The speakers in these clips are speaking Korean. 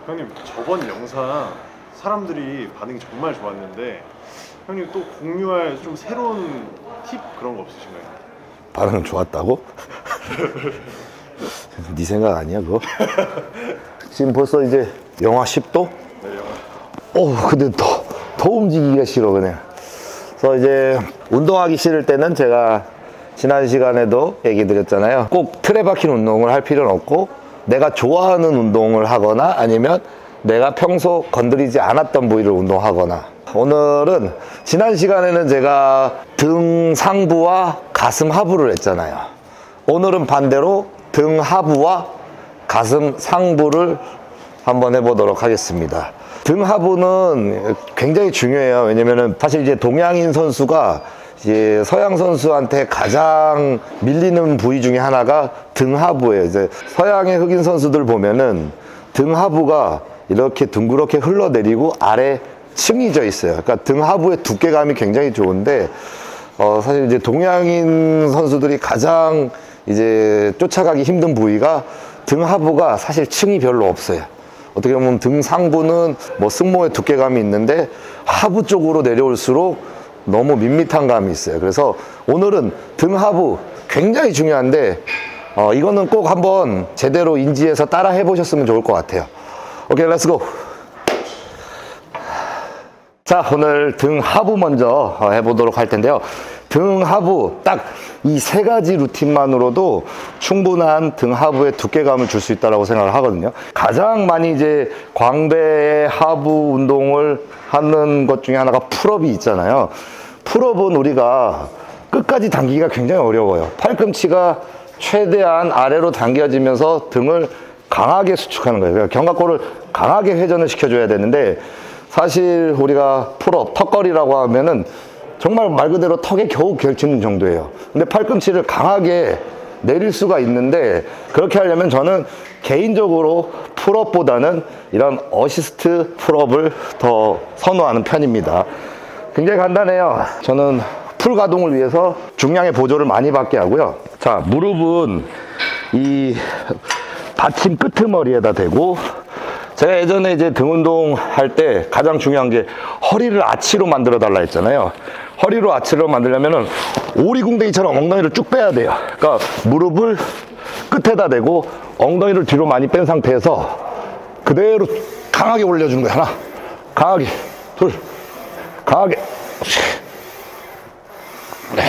형님 저번 영상 사람들이 반응이 정말 좋았는데 형님 또 공유할 좀 새로운 팁 그런 거 없으신가요? 반응 좋았다고? 네 생각 아니야 그거? 지금 벌써 이제 영하 10도? 네, 영화. 근데 더 움직이기가 싫어 그냥. 그래서 이제 운동하기 싫을 때는 제가 지난 시간에도 얘기 드렸잖아요. 꼭 틀에 박힌 운동을 할 필요는 없고 내가 좋아하는 운동을 하거나 아니면 내가 평소 건드리지 않았던 부위를 운동하거나. 오늘은 지난 시간에는 제가 등 상부와 가슴 하부를 했잖아요. 오늘은 반대로 등 하부와 가슴 상부를 한번 해보도록 하겠습니다. 등 하부는 굉장히 중요해요. 왜냐면은 사실 이제 동양인 선수가 이제 서양 선수한테 가장 밀리는 부위 중에 하나가 등 하부예요. 이제 서양의 흑인 선수들 보면은 등 하부가 이렇게 둥그렇게 흘러내리고 아래 층이 져 있어요. 그러니까 등 하부의 두께감이 굉장히 좋은데 사실 이제 동양인 선수들이 가장 이제 쫓아가기 힘든 부위가 등 하부가 사실 층이 별로 없어요. 어떻게 보면 등 상부는 뭐 승모의 두께감이 있는데 하부 쪽으로 내려올수록 너무 밋밋한 감이 있어요. 그래서 오늘은 등 하부 굉장히 중요한데 이거는 꼭 한번 제대로 인지해서 따라 해보셨으면 좋을 것 같아요. 오케이, 렛츠고. 자, 오늘 등 하부 먼저 해보도록 할 텐데요. 등 하부 딱 이 세 가지 루틴만으로도 충분한 등 하부의 두께감을 줄 수 있다고 생각을 하거든요. 가장 많이 이제 광배 하부 운동을 하는 것 중에 하나가 풀업이 있잖아요. 풀업은 우리가 끝까지 당기기가 굉장히 어려워요. 팔꿈치가 최대한 아래로 당겨지면서 등을 강하게 수축하는 거예요. 그러니까 견갑골을 강하게 회전을 시켜줘야 되는데 사실 우리가 풀업, 턱걸이라고 하면은 정말 말 그대로 턱에 겨우 걸치는 정도예요. 근데 팔꿈치를 강하게 내릴 수가 있는데 그렇게 하려면 저는 개인적으로 풀업보다는 이런 어시스트 풀업을 더 선호하는 편입니다. 굉장히 간단해요. 저는 풀 가동을 위해서 중량의 보조를 많이 받게 하고요. 자, 무릎은 이 받침 끄트머리에다 대고, 제가 예전에 이제 등 운동 할 때 가장 중요한 게 허리를 아치로 만들어 달라 했잖아요. 허리로 아치로 만들려면은 오리궁뎅이처럼 엉덩이를 쭉 빼야 돼요. 그러니까 무릎을 끝에다 대고 엉덩이를 뒤로 많이 뺀 상태에서 그대로 강하게 올려주는 거예요. 하나, 강하게, 둘, 강하게, 네,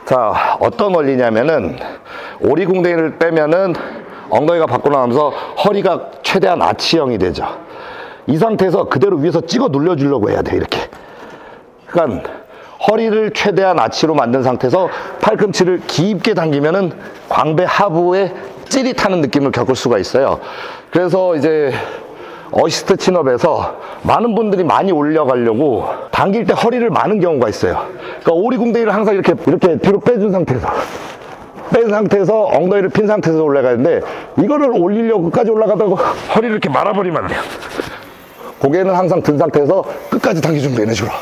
자, 어떤 원리냐면은 오리궁뎅이를 빼면은 엉덩이가 밖으로 나가면서 허리가 최대한 아치형이 되죠. 이 상태에서 그대로 위에서 찍어 눌러주려고 해야 돼, 이렇게. 그러니까 허리를 최대한 아치로 만든 상태에서 팔꿈치를 깊게 당기면은 광배 하부에 찌릿하는 느낌을 겪을 수가 있어요. 그래서 이제 어시스트 친업에서 많은 분들이 많이 올려가려고 당길 때 허리를 마는 경우가 있어요. 그러니까 오리궁뎅이를 항상 이렇게 뒤로 빼준 상태에서 뺀 상태에서 엉덩이를 핀 상태에서 올라가야 되는데 이거를 올리려고 끝까지 올라가다가 허리를 이렇게 말아버리면 안 돼요. 고개는 항상 든 상태에서 끝까지 당겨주면 돼, 이런 식으로.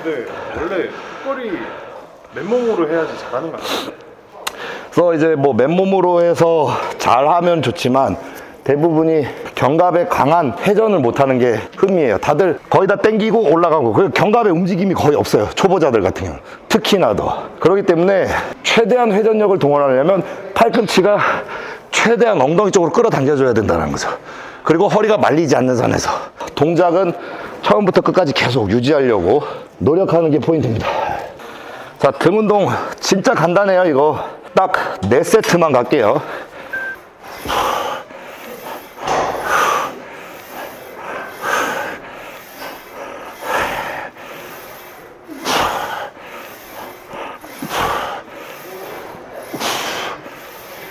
근데 원래 턱걸이 맨몸으로 해야지 잘하는 거 아니에요? 그래서 이제 뭐 맨몸으로 해서 잘하면 좋지만 대부분이 견갑에 강한 회전을 못하는 게 흠이에요. 다들 거의 다 당기고 올라가고 그 견갑의 움직임이 거의 없어요. 초보자들 같은 경우는 특히나 더. 그렇기 때문에 최대한 회전력을 동원하려면 팔꿈치가 최대한 엉덩이 쪽으로 끌어당겨줘야 된다는 거죠. 그리고 허리가 말리지 않는 선에서 동작은 처음부터 끝까지 계속 유지하려고 노력하는 게 포인트입니다. 자, 등 운동 진짜 간단해요. 이거 딱 4세트만 갈게요.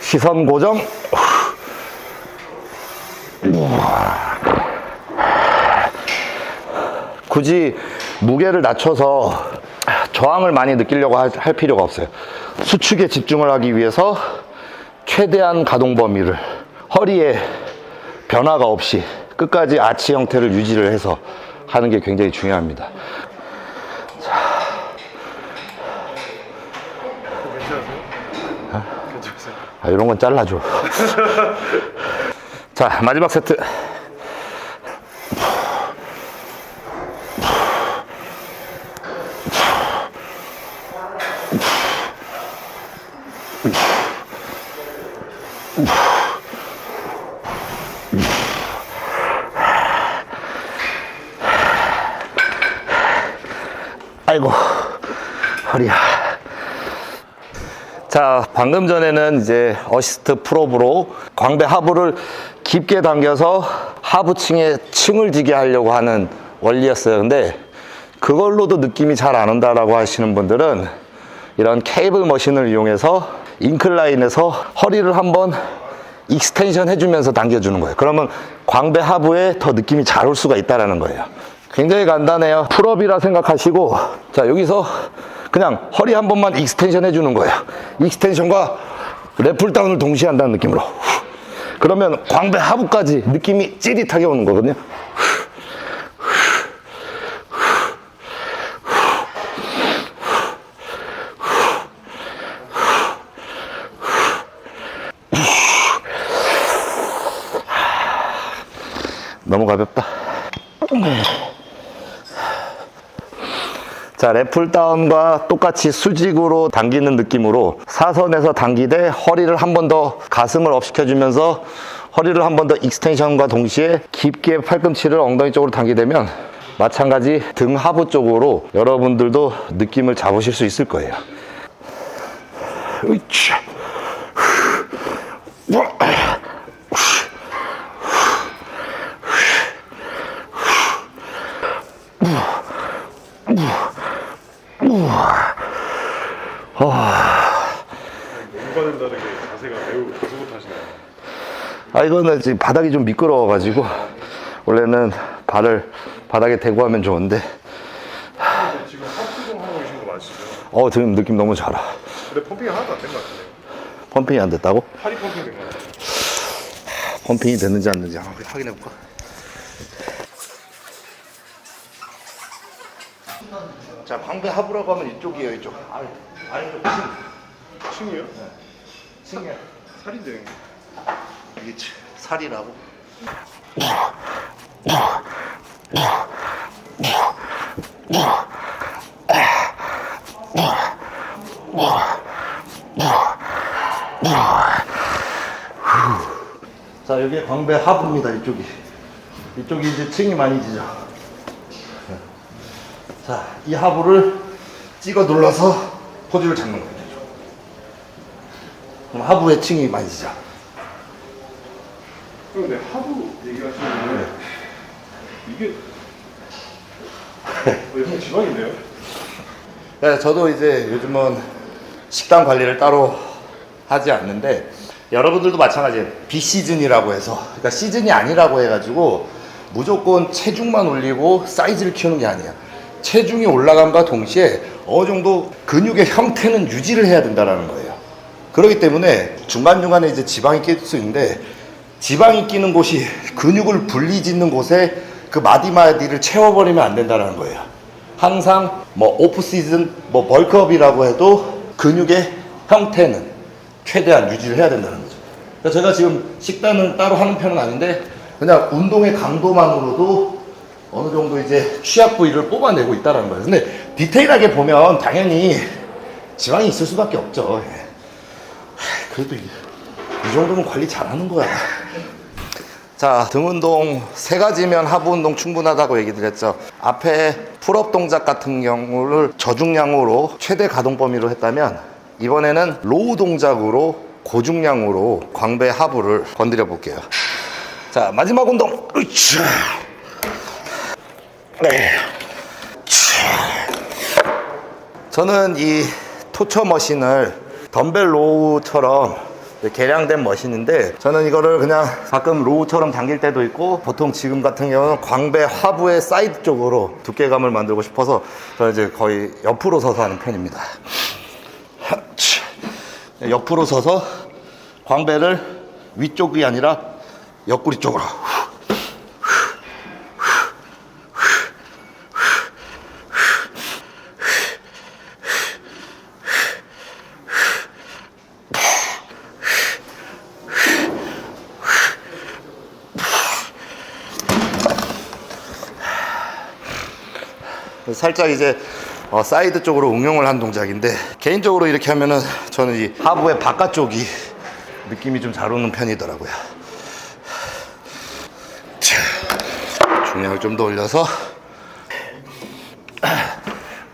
시선 고정. 굳이 무게를 낮춰서 저항을 많이 느끼려고 할 필요가 없어요. 수축에 집중을 하기 위해서 최대한 가동 범위를 허리에 변화가 없이 끝까지 아치 형태를 유지를 해서 하는 게 굉장히 중요합니다. 괜찮으세요? 이런 건 잘라줘. 자, 마지막 세트. 아이고, 허리야. 자, 방금 전에는 이제 어시스트 풀업으로 광배 하부를 깊게 당겨서 하부층에 층을 지게 하려고 하는 원리였어요. 근데 그걸로도 느낌이 잘 안 온다라고 하시는 분들은 이런 케이블 머신을 이용해서 인클라인에서 허리를 한번 익스텐션 해주면서 당겨주는 거예요. 그러면 광배 하부에 더 느낌이 잘 올 수가 있다는 거예요. 굉장히 간단해요. 풀업이라 생각하시고, 자, 여기서 그냥 허리 한 번만 익스텐션 해주는 거예요. 익스텐션과 랩풀다운을 동시에 한다는 느낌으로. 그러면 광배 하부까지 느낌이 찌릿하게 오는 거거든요. 너무 가볍다. 자, 랩풀다운과 똑같이 수직으로 당기는 느낌으로 사선에서 당기되 허리를 한 번 더 가슴을 업 시켜주면서 허리를 한 번 더 익스텐션과 동시에 깊게 팔꿈치를 엉덩이 쪽으로 당기되면 마찬가지 등 하부 쪽으로 여러분들도 느낌을 잡으실 수 있을 거예요. 으이차. 뭔가는 다르게 자세가 매우 구속하시네요. 이거는 지금 바닥이 좀 미끄러워가지고 원래는 발을 바닥에 대고 하면 좋은데 지금 하프동 하고 계신 거 맞으시죠? 지금 느낌 너무 잘 와. 근데 펌핑이 하나도 안 된 것 같은데요? 펌핑이 안 됐다고? 팔이 펌핑 된 것 같아요. 펌핑이 됐는지 안 됐는지 한번 확인해볼까? 자, 광배 하부라고 하면 이쪽이에요, 이쪽. 아래쪽 층이요? 층이야. 살인데. 이게 살이라고. 자, 여기 광배 하부입니다. 이쪽이 이제 층이 많이 지죠. 자, 이 하부를 찍어 눌러서 포즈를 잡는 거예요. 그럼 하부에 층이 많이 지죠. 근데 하부 얘기하시는데 이게 약간 지방인데요? 네, 저도 이제 요즘은 식단 관리를 따로 하지 않는데 여러분들도 마찬가지예요. 비시즌이라고 해서, 그러니까 시즌이 아니라고 해가지고 무조건 체중만 올리고 사이즈를 키우는 게 아니에요. 체중이 올라감과 동시에 어느 정도 근육의 형태는 유지를 해야 된다는 거예요. 그렇기 때문에 중간중간에 이제 지방이 낄 수 있는데, 지방이 끼는 곳이 근육을 분리짓는 곳에 그 마디마디를 채워버리면 안 된다는 거예요. 항상 뭐 오프 시즌, 뭐 벌크업이라고 해도 근육의 형태는 최대한 유지를 해야 된다는 거죠. 그러니까 제가 지금 식단을 따로 하는 편은 아닌데 그냥 운동의 강도만으로도 어느 정도 이제 취약 부위를 뽑아내고 있다는 거예요. 근데 디테일하게 보면 당연히 지방이 있을 수밖에 없죠. 그래도 이 정도면 관리 잘하는 거야. 자, 등 운동 3가지면 하부 운동 충분하다고 얘기 드렸죠. 앞에 풀업 동작 같은 경우를 저중량으로 최대 가동 범위로 했다면 이번에는 로우 동작으로 고중량으로 광배 하부를 건드려 볼게요. 자, 마지막 운동. 으쌰. 네. 저는 이 토처 머신을 덤벨 로우처럼 개량된 머신인데 저는 이거를 그냥 가끔 로우처럼 당길 때도 있고 보통 지금 같은 경우는 광배 하부의 사이드 쪽으로 두께감을 만들고 싶어서 저는 이제 거의 옆으로 서서 하는 편입니다. 옆으로 서서 광배를 위쪽이 아니라 옆구리 쪽으로. 살짝 이제 사이드 쪽으로 응용을 한 동작인데 개인적으로 이렇게 하면은 저는 이 하부의 바깥쪽이 느낌이 좀 잘 오는 편이더라고요. 자, 중량을 좀 더 올려서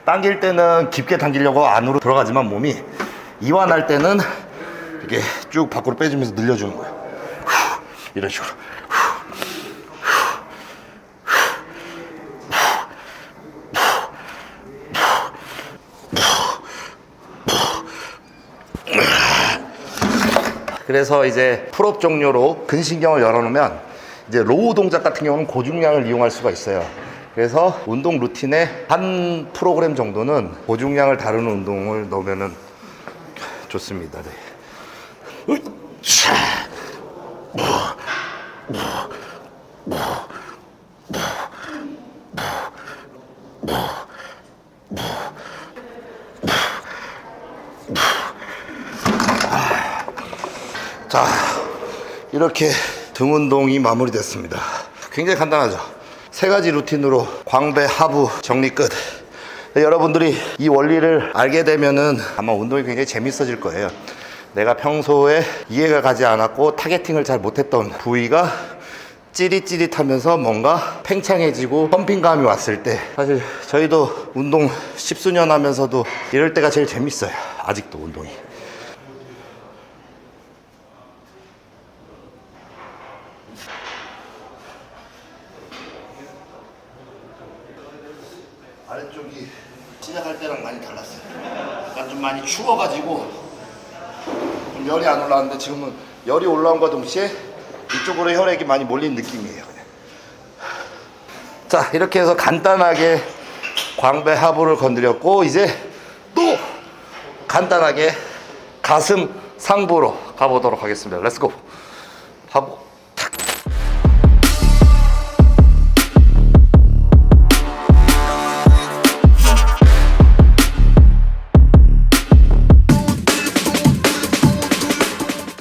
당길 때는 깊게 당기려고 안으로 들어가지만 몸이 이완할 때는 이렇게 쭉 밖으로 빼주면서 늘려주는 거예요. 이런 식으로. 그래서 이제 풀업 종료로 근신경을 열어놓으면 이제 로우 동작 같은 경우는 고중량을 이용할 수가 있어요. 그래서 운동 루틴에 한 프로그램 정도는 고중량을 다루는 운동을 넣으면 좋습니다. 네. 자, 이렇게 등 운동이 마무리됐습니다. 굉장히 간단하죠. 3가지 루틴으로 광배 하부 정리 끝. 여러분들이 이 원리를 알게 되면은 아마 운동이 굉장히 재밌어질 거예요. 내가 평소에 이해가 가지 않았고 타겟팅을 잘 못했던 부위가 찌릿찌릿하면서 뭔가 팽창해지고 펌핑감이 왔을 때, 사실 저희도 운동 10수년 하면서도 이럴 때가 제일 재밌어요. 아직도 운동이. 아래쪽이 시작할 때랑 많이 달랐어요. 약간 좀 많이 추워가지고 좀 열이 안 올라왔는데 지금은 열이 올라온과 동시에 이쪽으로 혈액이 많이 몰린 느낌이에요. 그냥. 자, 이렇게 해서 간단하게 광배 하부를 건드렸고 이제 또 간단하게 가슴 상부로 가보도록 하겠습니다. 렛츠고. 하부.